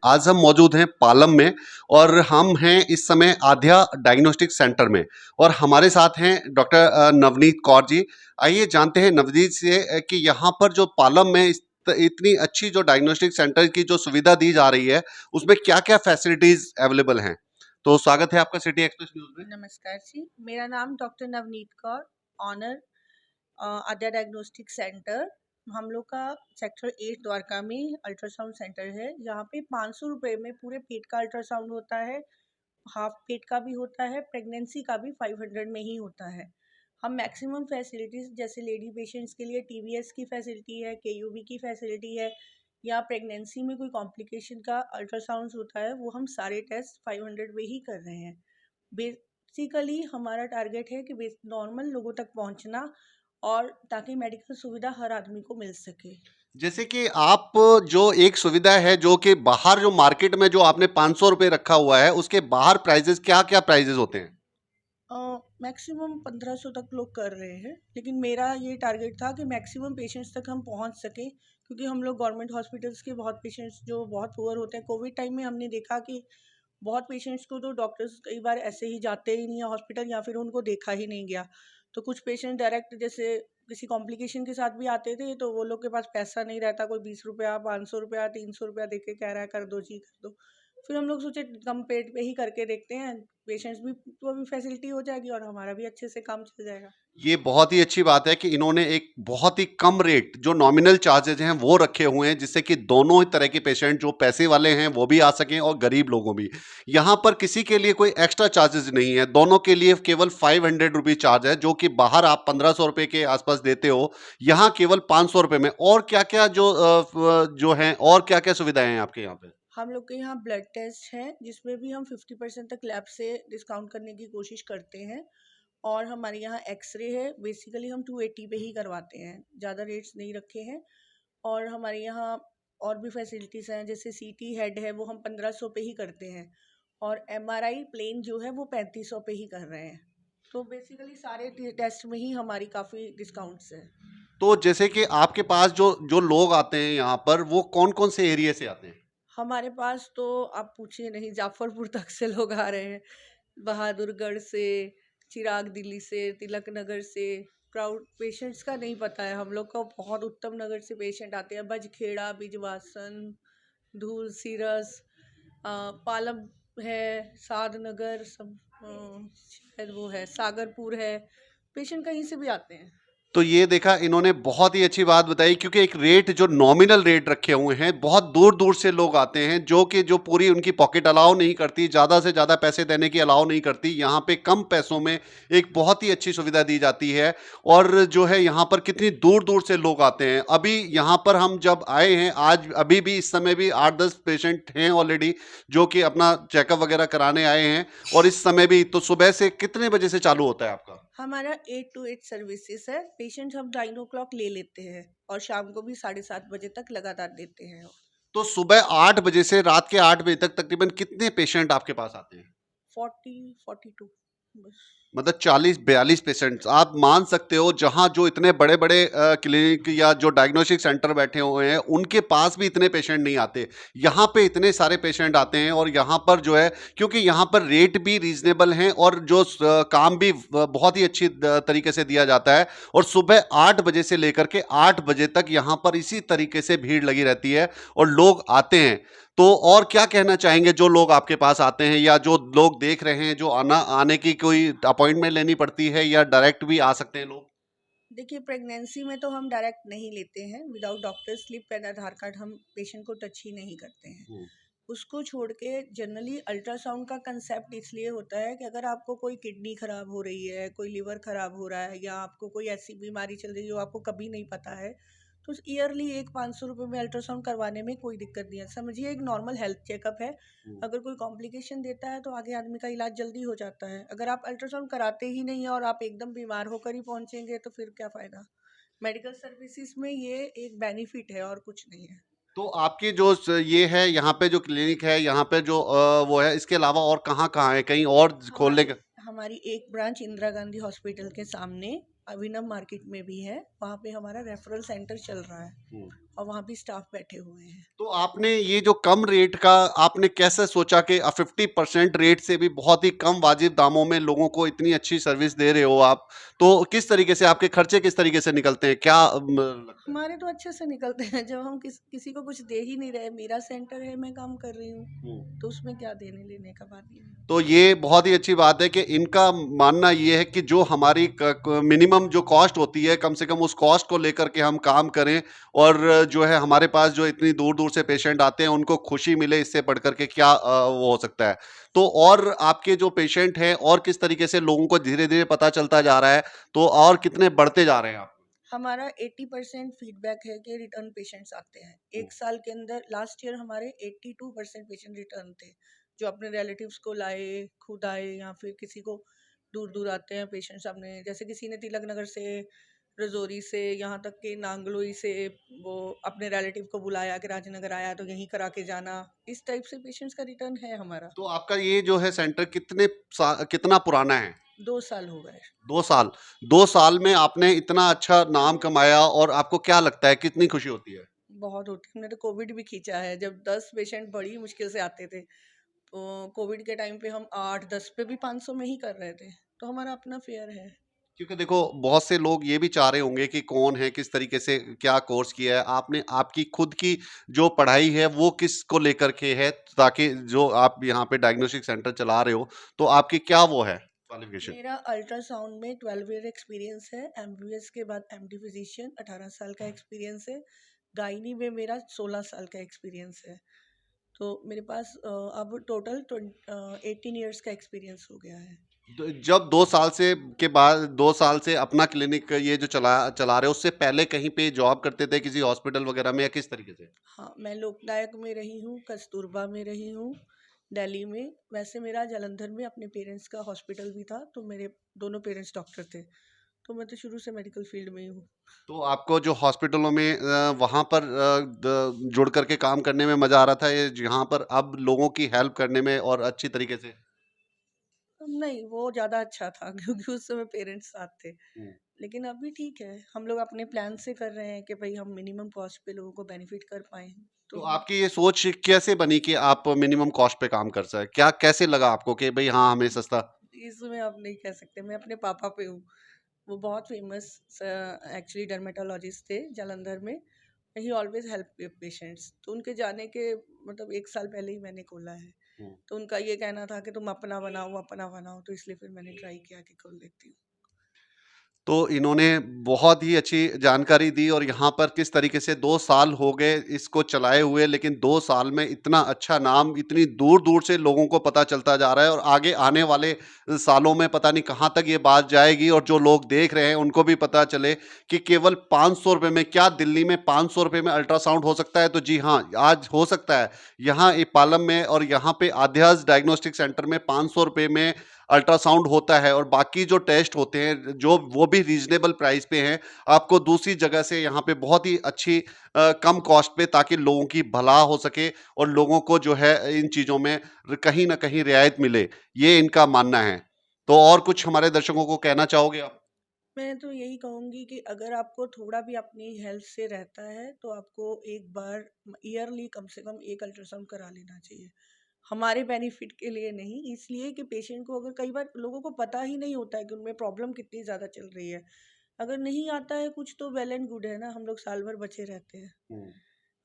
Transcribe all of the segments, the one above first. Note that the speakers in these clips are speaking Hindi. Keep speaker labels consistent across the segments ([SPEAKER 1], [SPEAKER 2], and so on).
[SPEAKER 1] आज हम मौजूद हैं पालम में और हम हैं इस समय आध्या डायग्नोस्टिक सेंटर में और हमारे साथ हैं डॉक्टर नवनीत कौर जी। आइए जानते हैं नवनीत से कि यहाँ पर जो पालम में इतनी अच्छी जो डायग्नोस्टिक सेंटर की जो सुविधा दी जा रही है उसमें क्या-क्या फैसिलिटीज अवेलेबल हैं। तो स्वागत है आपका सिटी एक्सप्रेस न्यूज़ में।
[SPEAKER 2] नमस्कार जी, मेरा नाम डॉक्टर नवनीत कौर, ऑनर आद्या डायग्नोस्टिक सेंटर। हम लोग का सेक्टर 8 द्वारका में अल्ट्रासाउंड सेंटर है। यहाँ पे 500 रुपये में पूरे पेट का अल्ट्रासाउंड होता है, हाफ पेट का भी होता है, प्रेगनेंसी का भी 500 में ही होता है। हम मैक्सिमम फैसिलिटीज़ जैसे लेडी पेशेंट्स के लिए टीवीएस की फैसिलिटी है, केयूबी की फैसिलिटी है, या प्रेगनेंसी में कोई कॉम्प्लिकेशन का अल्ट्रासाउंड होता है, वो हम सारे टेस्ट 500 में ही कर रहे हैं। बेसिकली हमारा टारगेट है कि नॉर्मल लोगों तक पहुंचना, और ताकि मेडिकल सुविधा हर आदमी को मिल सके।
[SPEAKER 1] जैसे कि आप जो एक सुविधा है जो कि बाहर जो मार्केट में जो आपने 500 रुपये रखा हुआ है उसके बाहर प्राइजेस क्या-क्या प्राइजेस होते हैं?
[SPEAKER 2] मैक्सिमम 1500 तक लोग कर रहे हैं, लेकिन मेरा ये टारगेट था कि मैक्सिमम पेशेंट्स तक हम पहुंच सकें, क्योंकि हम लोग गवर्नमेंट हॉस्पिटल्स के बहुत पेशेंट्स जो बहुत पुअर होते हैं, कोविड टाइम में हमने देखा कि बहुत पेशेंट्स को तो डॉक्टर्स कई बार ऐसे ही जाते ही नहीं है हॉस्पिटल, या फिर उनको देखा ही नहीं गया। तो कुछ पेशेंट डायरेक्ट जैसे किसी कॉम्प्लिकेशन के साथ भी आते थे, तो वो लोग के पास पैसा नहीं रहता, कोई 20 रुपया 500 रुपया 300 रुपया दे के कह रहा है कर दो जी कर दो। फिर हम लोग सोचे कम पेट पे ही करके देखते हैं, पेशेंट्स भी को भी फैसिलिटी हो जाएगी और हमारा भी अच्छे से काम चल जाएगा।
[SPEAKER 1] ये बहुत ही अच्छी बात है कि इन्होंने एक बहुत ही कम रेट जो नॉमिनल चार्जेज हैं वो रखे हुए हैं जिससे कि दोनों ही तरह के पेशेंट जो पैसे वाले हैं वो भी आ सकें और गरीब लोगों भी। यहाँ पर किसी के लिए कोई एक्स्ट्रा चार्जेस नहीं है, दोनों के लिए केवल 500 रुपये चार्ज है जो कि बाहर आप 1500 रुपये के आसपास देते हो, यहाँ केवल 500 रुपये में। और क्या-क्या जो हैं और क्या-क्या सुविधाएं हैं आपके यहाँ पे?
[SPEAKER 2] हम लोग के यहाँ ब्लड टेस्ट है, जिसमें भी हम 50% तक लैब से डिस्काउंट करने की कोशिश करते हैं। और हमारे यहाँ एक्सरे है, बेसिकली हम 280 पे ही करवाते हैं, ज़्यादा रेट्स नहीं रखे हैं। और हमारे यहाँ और भी फैसिलिटीज़ हैं, जैसे सीटी हेड है वो हम 1500 पे ही करते हैं, और एमआरआई प्लेन जो है वो 3500 पे ही कर रहे हैं। तो बेसिकली सारे टेस्ट में ही हमारी काफ़ी डिस्काउंट्स है।
[SPEAKER 1] तो जैसे कि आपके पास जो जो लोग आते हैं यहाँ पर वो कौन-कौन से एरिया से आते हैं?
[SPEAKER 2] हमारे पास तो आप पूछिए नहीं, जाफरपुर तक से लोग आ रहे हैं, बहादुरगढ़ से, चिराग दिल्ली से, तिलक नगर से। क्राउड पेशेंट्स का नहीं पता है, हम लोग का बहुत उत्तम नगर से पेशेंट आते हैं, बजखेड़ा, बिजवासन, धूल सिरस, पालम है, साध नगर सब, शायद वो है सागरपुर है, पेशेंट कहीं से भी आते हैं।
[SPEAKER 1] तो ये देखा इन्होंने बहुत ही अच्छी बात बताई क्योंकि एक रेट जो नॉमिनल रेट रखे हुए हैं बहुत दूर दूर से लोग आते हैं जो कि जो पूरी उनकी पॉकेट अलाउ नहीं करती, ज़्यादा से ज़्यादा पैसे देने की अलाउ नहीं करती। यहाँ पे कम पैसों में एक बहुत ही अच्छी सुविधा दी जाती है और जो है यहाँ पर कितनी दूर दूर से लोग आते हैं। अभी यहाँ पर हम जब आए हैं आज अभी भी इस समय भी 8-10 पेशेंट हैं ऑलरेडी जो कि अपना चेकअप वगैरह कराने आए हैं। और इस समय भी तो सुबह से कितने बजे से चालू होता है आपका?
[SPEAKER 2] हमारा 8 to 8 सर्विसेज है, पेशेंट हम 9 o'clock ले लेते हैं, और शाम को भी 7:30 बजे तक लगातार देते हैं।
[SPEAKER 1] तो सुबह 8 बजे से रात के 8 बजे तक तकरीबन कितने पेशेंट आपके पास आते हैं?
[SPEAKER 2] 40-42 बस।
[SPEAKER 1] मतलब 40-42 पेशेंट्स आप मान सकते हो जहां जो इतने बड़े बड़े क्लिनिक या जो डायग्नोस्टिक सेंटर बैठे हुए हैं उनके पास भी इतने पेशेंट नहीं आते। यहाँ पे इतने सारे पेशेंट आते हैं और यहाँ पर जो है क्योंकि यहाँ पर रेट भी रीजनेबल हैं और जो काम भी बहुत ही अच्छी तरीके से दिया जाता है। और सुबह 8 बजे से लेकर के 8 बजे तक यहाँ पर इसी तरीके से भीड़ लगी रहती है और लोग आते हैं। तो और क्या कहना चाहेंगे जो लोग आपके पास आते हैं या जो लोग देख रहे हैं जो आने की कोई अपॉइंटमेंट लेनी पड़ती है या डायरेक्ट भी आ सकते हैं लोग?
[SPEAKER 2] देखिए, प्रेगनेंसी में तो हम डायरेक्ट नहीं लेते हैं, without doctor slip and Aadhaar card हम पेशेंट को टच ही नहीं करते हैं।
[SPEAKER 1] हम्म।
[SPEAKER 2] उसको छोड़ के जनरली अल्ट्रासाउंड का कंसेप्ट इसलिए होता है कि अगर आपको कोई किडनी खराब हो रही है, कोई लिवर खराब हो रहा है, या आपको कोई ऐसी बीमारी चल रही है जो आपको कभी नहीं पता है, तो ईयरली एक 500 रुपये में अल्ट्रासाउंड करवाने में कोई दिक्कत नहीं है। समझिए एक नॉर्मल हेल्थ चेकअप है।
[SPEAKER 1] हम्म।
[SPEAKER 2] अगर कोई कॉम्प्लिकेशन देता है तो आगे आदमी का इलाज जल्दी हो जाता है। अगर आप अल्ट्रासाउंड कराते ही नहीं है और आप एकदम बीमार होकर ही पहुंचेंगे, तो फिर क्या फ़ायदा। मेडिकल सर्विसेज में ये एक बेनिफिट है और कुछ नहीं है।
[SPEAKER 1] तो आपकी जो ये है यहाँ पे जो क्लिनिक है यहाँ पे जो वो है इसके अलावा और कहाँ कहाँ है कहीं और खोलने
[SPEAKER 2] हमारी
[SPEAKER 1] का?
[SPEAKER 2] हमारी एक ब्रांच इंदिरा गांधी हॉस्पिटल के सामने अभिनव मार्केट में भी है, वहाँ पे हमारा रेफरल सेंटर चल रहा है।
[SPEAKER 1] हम्म।
[SPEAKER 2] और वहाँ भी स्टाफ बैठे हुए हैं।
[SPEAKER 1] तो आपने ये जो कम रेट का आपने कैसे सोचा कि 50% रेट से भी बहुत ही कम वाजिब दामों में लोगों को इतनी अच्छी सर्विस दे रहे हो आप, तो किस तरीके से आपके खर्चे किस तरीके से निकलते हैं, क्या लगता है?
[SPEAKER 2] हमारे तो अच्छे से निकलते हैं जब हम किसी को कुछ दे ही नहीं रहे, मेरा सेंटर है, मैं काम कर रही हूँ, तो उसमें क्या देने लेने का बात नहीं है।
[SPEAKER 1] तो ये बहुत ही अच्छी बात है कि इनका मानना ये है कि जो हमारी मिनिमम जो कॉस्ट होती है कम से कम उस कॉस्ट को लेकर के हम काम करें, और जो है हमारे पास जो इतनी दूर दूर से पेशेंट आते हैं उनको खुशी मिले, इससे बढ़ करके क्या वो हो सकता है। तो और आपके जो पेशेंट हैं और किस तरीके से लोगों को धीरे धीरे पता चलता जा रहा है, तो और कितने बढ़ते जा रहे हैं आप?
[SPEAKER 2] हमारा 80% फीडबैक है कि रिटर्न पेशेंट्स आते हैं। 1 साल के अंदर लास्ट ईयर हमारे 82% पेशेंट रिटर्न थे, जो अपने रिलेटिव्स को लाए, खुद आए या फिर किसी को दूर-दूर आते हैं पेशेंट्स अपने, जैसे किसी ने तिलक नगर से, रजौरी से, यहाँ तक कि नांगलोई से वो अपने रिलेटिव को बुलाया कि राजनगर आया तो यहीं करा के जाना। इस टाइप से पेशेंट्स का रिटर्न है हमारा।
[SPEAKER 1] तो आपका ये जो है सेंटर कितना पुराना है?
[SPEAKER 2] 2 साल हो गए।
[SPEAKER 1] 2 साल। 2 साल में आपने इतना अच्छा नाम कमाया, और आपको क्या लगता है कितनी खुशी होती है?
[SPEAKER 2] बहुत होती है। हमने तो कोविड भी खींचा है, जब 10 पेशेंट बड़ी मुश्किल से आते थे। तो कोविड के टाइम पे हम 8-10 पे भी 500 में ही कर रहे थे, तो हमारा अपना फेयर है।
[SPEAKER 1] क्योंकि देखो बहुत से लोग ये भी चाह रहे होंगे कि कौन है, किस तरीके से क्या कोर्स किया है आपने, आपकी खुद की जो पढ़ाई है वो किस को लेकर के है, ताकि जो आप यहाँ पे डायग्नोस्टिक सेंटर चला रहे हो तो आपकी क्या वो है क्वालिफिकेशन?
[SPEAKER 2] मेरा अल्ट्रासाउंड में 12 ईयर एक्सपीरियंस है, एमबीबीएस के बाद एमडी फिजिशियन 18 साल का एक्सपीरियंस है, गायनी में मेरा 16 साल का एक्सपीरियंस है। तो मेरे पास अब टोटल 18 ईयर्स का एक्सपीरियंस हो गया है।
[SPEAKER 1] जब 2 साल से के बाद 2 साल से अपना क्लिनिक ये जो चला चला रहे हो, उससे पहले कहीं पे जॉब करते थे किसी हॉस्पिटल वगैरह में, या किस तरीके से?
[SPEAKER 2] हाँ, मैं लोकनायक में रही हूँ, कस्तूरबा में रही हूँ, दिल्ली में। वैसे मेरा जालंधर में अपने पेरेंट्स का हॉस्पिटल भी था, तो मेरे दोनों पेरेंट्स डॉक्टर थे। तो मैं तो शुरू से मेडिकल फील्ड में ही हूँ।
[SPEAKER 1] तो आपको जो हॉस्पिटलों में वहाँ पर जुड़ करके काम करने में मजा आ रहा था, ये जहाँ पर अब लोगों की हेल्प करने में और अच्छी तरीके से?
[SPEAKER 2] नहीं, वो ज़्यादा अच्छा था क्योंकि उस समय पेरेंट्स साथ थे।
[SPEAKER 1] हम्म।
[SPEAKER 2] लेकिन अभी ठीक है, हम लोग अपने प्लान से कर रहे हैं कि भई हम मिनिमम कॉस्ट पे लोगों को बेनिफिट कर पाएँ।
[SPEAKER 1] तो
[SPEAKER 2] तो हम
[SPEAKER 1] आपकी ये सोच कैसे बनी कि आप मिनिमम कॉस्ट पे काम कर सकें? क्या कैसे लगा आपको कि भाई हाँ हमें सस्ता?
[SPEAKER 2] इसमें आप नहीं कह सकते, मैं अपने पापा पे हूँ। वो बहुत फेमस एक्चुअली डर्मेटोलॉजिस्ट थे जालंधर में। ही ऑलवेज़ हेल्प पेशेंट्स, तो उनके जाने के मतलब 1 साल पहले ही मैंने खोला है।
[SPEAKER 1] हम्म।
[SPEAKER 2] तो उनका ये कहना था कि तुम अपना बनाओ, तो इसलिए फिर मैंने ट्राई किया कि खोल लेती हूँ।
[SPEAKER 1] तो इन्होंने बहुत ही अच्छी जानकारी दी, और यहाँ पर किस तरीके से 2 साल हो गए इसको चलाए हुए, लेकिन 2 साल में इतना अच्छा नाम इतनी दूर दूर से लोगों को पता चलता जा रहा है, और आगे आने वाले सालों में पता नहीं कहाँ तक ये बात जाएगी, और जो लोग देख रहे हैं उनको भी पता चले कि केवल 500 रुपये में, क्या दिल्ली में 500 रुपये में अल्ट्रासाउंड हो सकता है? तो जी हाँ, आज हो सकता है। यहाँ पालम में और यहाँ पे आध्यास डायग्नोस्टिक सेंटर में 500 रुपये में अल्ट्रासाउंड होता है, और बाकी जो टेस्ट होते हैं जो वो भी रीजनेबल प्राइस पे हैं, आपको दूसरी जगह से यहाँ पे बहुत ही अच्छी कम कॉस्ट पे, ताकि लोगों की भला हो सके और लोगों को जो है इन चीज़ों में कहीं ना कहीं रियायत मिले, ये इनका मानना है। तो और कुछ हमारे दर्शकों को कहना चाहोगे आप?
[SPEAKER 2] मैं तो यही कहूँगी कि अगर आपको थोड़ा भी अपनी हेल्थ से रहता है, तो आपको एक बार ईयरली कम से कम 1 अल्ट्रासाउंड करा लेना चाहिए। हमारे बेनिफिट के लिए नहीं, इसलिए कि पेशेंट को, अगर कई बार लोगों को पता ही नहीं होता है कि उनमें प्रॉब्लम कितनी ज़्यादा चल रही है। अगर नहीं आता है कुछ तो वेल एंड गुड है ना, हम लोग साल भर बचे रहते हैं।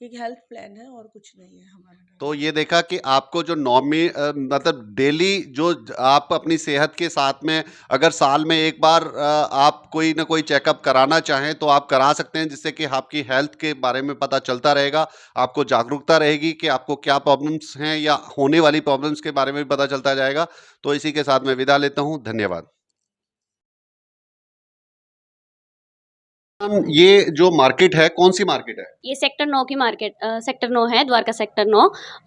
[SPEAKER 2] एक हेल्थ प्लान है और कुछ नहीं है हमारा
[SPEAKER 1] तो
[SPEAKER 2] डायग्नोस्टिक।
[SPEAKER 1] ये देखा कि आपको जो मतलब डेली जो आप अपनी सेहत के साथ में, अगर साल में एक बार आप कोई ना कोई चेकअप कराना चाहें तो आप करा सकते हैं, जिससे कि आपकी हेल्थ के बारे में पता चलता रहेगा, आपको जागरूकता रहेगी कि आपको क्या प्रॉब्लम्स हैं, या होने वाली प्रॉब्लम्स के बारे में भी पता चलता जाएगा। तो इसी के साथ मैं विदा लेता हूँ, धन्यवाद। ये जो मार्केट है कौन सी मार्केट है?
[SPEAKER 3] ये सेक्टर 9 की मार्केट, सेक्टर 9 है, द्वारका सेक्टर 9।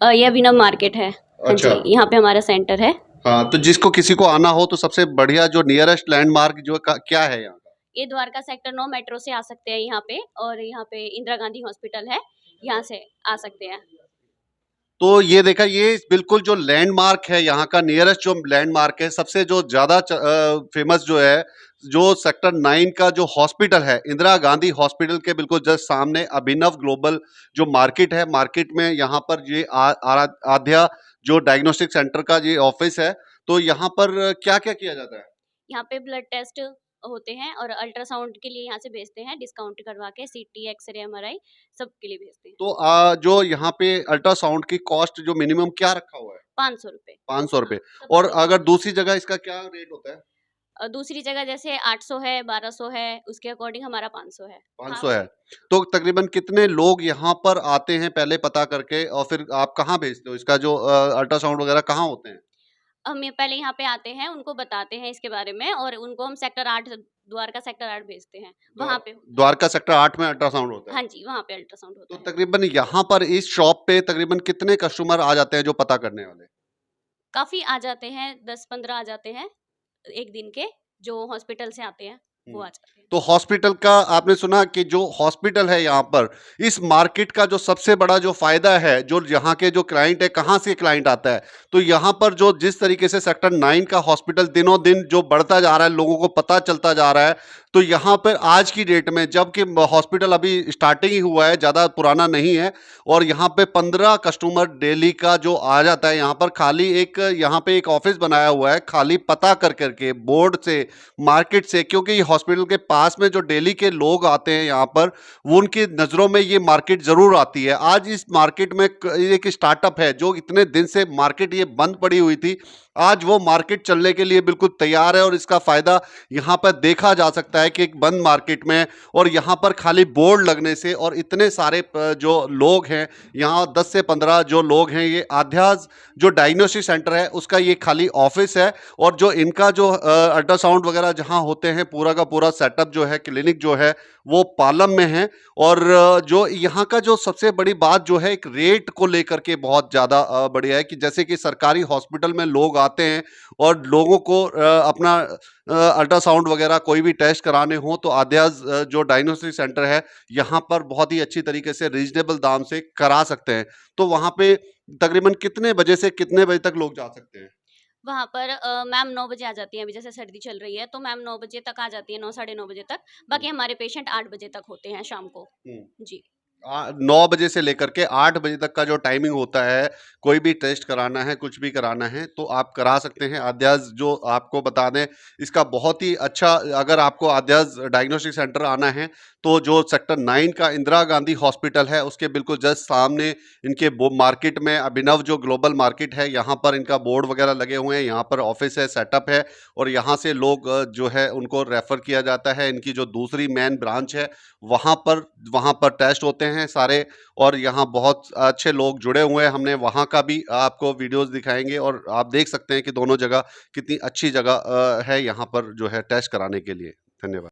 [SPEAKER 3] ये अभिनव मार्केट है। हाँ
[SPEAKER 1] अच्छा।
[SPEAKER 3] जी, यहाँ पे हमारा सेंटर है।
[SPEAKER 1] हाँ, तो जिसको किसी को आना हो तो सबसे बढ़िया जो नियरेस्ट लैंडमार्क जो क्या है यहाँ का?
[SPEAKER 3] ये द्वारका सेक्टर 9 मेट्रो से आ सकते हैं यहाँ पे, और यहाँ पे इंदिरा गांधी हॉस्पिटल है, यहाँ से आ सकते हैं।
[SPEAKER 1] तो ये देखा, ये बिल्कुल जो लैंडमार्क है यहाँ का, नियरेस्ट जो लैंडमार्क है, सबसे जो ज़्यादा फेमस जो है, जो सेक्टर 9 का जो हॉस्पिटल है, इंदिरा गांधी हॉस्पिटल के बिल्कुल जस्ट सामने अभिनव ग्लोबल जो मार्केट है, मार्केट में यहाँ पर ये आध्या जो डायग्नोस्टिक सेंटर का ये ऑफिस है। तो यहाँ पर क्या-क्या किया जाता है?
[SPEAKER 3] यहाँ पे ब्लड टेस्ट होते हैं और अल्ट्रासाउंड के लिए यहाँ से भेजते हैं डिस्काउंट करवा के, सीटी, एक्सरे, एमआरआई सब के लिए भेजते हैं।
[SPEAKER 1] तो जो यहाँ पे अल्ट्रासाउंड की कॉस्ट जो मिनिमम क्या रखा हुआ है?
[SPEAKER 3] 500 रुपए।
[SPEAKER 1] 500 रुपए।
[SPEAKER 3] सब
[SPEAKER 1] और
[SPEAKER 3] जगह
[SPEAKER 1] अगर दूसरी जगह इसका क्या रेट होता है?
[SPEAKER 3] दूसरी जगह जैसे 800 है, 1200 है, उसके अकॉर्डिंग हमारा 500 है।
[SPEAKER 1] 500 है। तो तकरीबन कितने लोग यहाँ पर आते हैं पहले पता करके, और फिर आप कहाँ भेजते हो? इसका जो अल्ट्रासाउंड वगैरह कहाँ होते हैं?
[SPEAKER 3] हम ये पहले यहाँ पे आते हैं, उनको बताते हैं इसके बारे में और उनको हम सेक्टर 8 द्वारका सेक्टर 8 भेजते हैं। वहाँ पे
[SPEAKER 1] द्वारका सेक्टर 8 में अल्ट्रासाउंड होता है।
[SPEAKER 3] हाँ जी, वहाँ पे अल्ट्रासाउंड
[SPEAKER 1] तो
[SPEAKER 3] होता है।
[SPEAKER 1] तकरीबन यहाँ पर इस शॉप पे तकरीबन कितने कस्टमर आ जाते हैं जो पता करने वाले?
[SPEAKER 3] काफ़ी आ जाते हैं, 10-15 आ जाते हैं, 1 दिन के, जो हॉस्पिटल से आते हैं, वो आ जाते हैं।
[SPEAKER 1] तो हॉस्पिटल का आपने सुना कि जो हॉस्पिटल है यहाँ पर, इस मार्केट का जो सबसे बड़ा जो फायदा है, जो यहाँ के जो क्लाइंट है, कहाँ से क्लाइंट आता है, तो यहाँ पर जो जिस तरीके से सेक्टर 9 का हॉस्पिटल दिनों दिन जो बढ़ता जा रहा है, लोगों को पता चलता जा रहा है, तो यहाँ पर आज की डेट में, जबकि हॉस्पिटल अभी स्टार्टिंग ही हुआ है, ज़्यादा पुराना नहीं है, और यहाँ पे 15 कस्टमर डेली का जो आ जाता है, यहाँ पर खाली एक यहाँ पे एक ऑफिस बनाया हुआ है, खाली पता कर करके बोर्ड से, मार्केट से, क्योंकि ये हॉस्पिटल के पास में जो डेली के लोग आते हैं यहाँ पर, वो उनकी नज़रों में ये मार्केट ज़रूर आती है। आज इस मार्केट में एक स्टार्टअप है जो इतने दिन से मार्केट ये बंद पड़ी हुई थी, आज वो मार्केट चलने के लिए बिल्कुल तैयार है, और इसका फ़ायदा यहाँ पर देखा जा सकता है कि एक बंद मार्केट में और यहाँ पर खाली बोर्ड लगने से, और इतने सारे जो लोग हैं यहाँ, 10 से 15 जो लोग हैं, ये आध्यास जो डायग्नोस्टिक सेंटर है उसका ये खाली ऑफिस है, और जो इनका जो अल्ट्रासाउंड वगैरह जहाँ होते हैं, पूरा का पूरा सेटअप जो है, क्लिनिक जो है, वो पालम में है। और जो यहाँ का जो सबसे बड़ी बात जो है, एक रेट को लेकर के बहुत ज़्यादा बढ़िया है, कि जैसे कि सरकारी हॉस्पिटल में लोग आते हैं और लोगों को अपना अल्ट्रासाउंड वगैरह कोई भी टेस्ट कराने हो, तो आध्यास जो डायग्नोस्टिक सेंटर है, यहाँ पर बहुत ही अच्छी तरीके से रीजनेबल दाम से करा सकते हैं। तो वहाँ पे तकरीबन कितने बजे से कितने बजे तक लोग जा सकते हैं?
[SPEAKER 3] वहाँ पर मैम 9 बजे आ जाती हैं, अभी जैसे सर्दी चल रही है, तो मैम 9 बजे तक आ जाती है, 9 साढ़े 9 बजे तक। बाकी हमारे पेशेंट 8 बजे तक होते हैं शाम को।
[SPEAKER 1] हुँ।
[SPEAKER 3] जी।
[SPEAKER 1] 9 बजे से लेकर के 8 बजे तक का जो टाइमिंग होता है, कोई भी टेस्ट कराना है, कुछ भी कराना है, तो आप करा सकते हैं। आध्यास जो आपको बता दें, इसका बहुत ही अच्छा, अगर आपको आध्यास डायग्नोस्टिक सेंटर आना है, तो जो सेक्टर 9 का इंदिरा गांधी हॉस्पिटल है, उसके बिल्कुल जस्ट सामने इनके मार्केट में अभिनव जो ग्लोबल मार्केट है, यहाँ पर इनका बोर्ड वगैरह लगे हुए हैं, यहाँ पर ऑफिस है, सेटअप है, और यहाँ से लोग जो है उनको रेफ़र किया जाता है। इनकी जो दूसरी मेन ब्रांच है, वहाँ पर टेस्ट होते हैं सारे, और यहाँ बहुत अच्छे लोग जुड़े हुए हैं। हमने वहाँ का भी आपको वीडियोस दिखाएंगे, और आप देख सकते हैं कि दोनों जगह कितनी अच्छी जगह है यहाँ पर जो है टेस्ट कराने के लिए। धन्यवाद।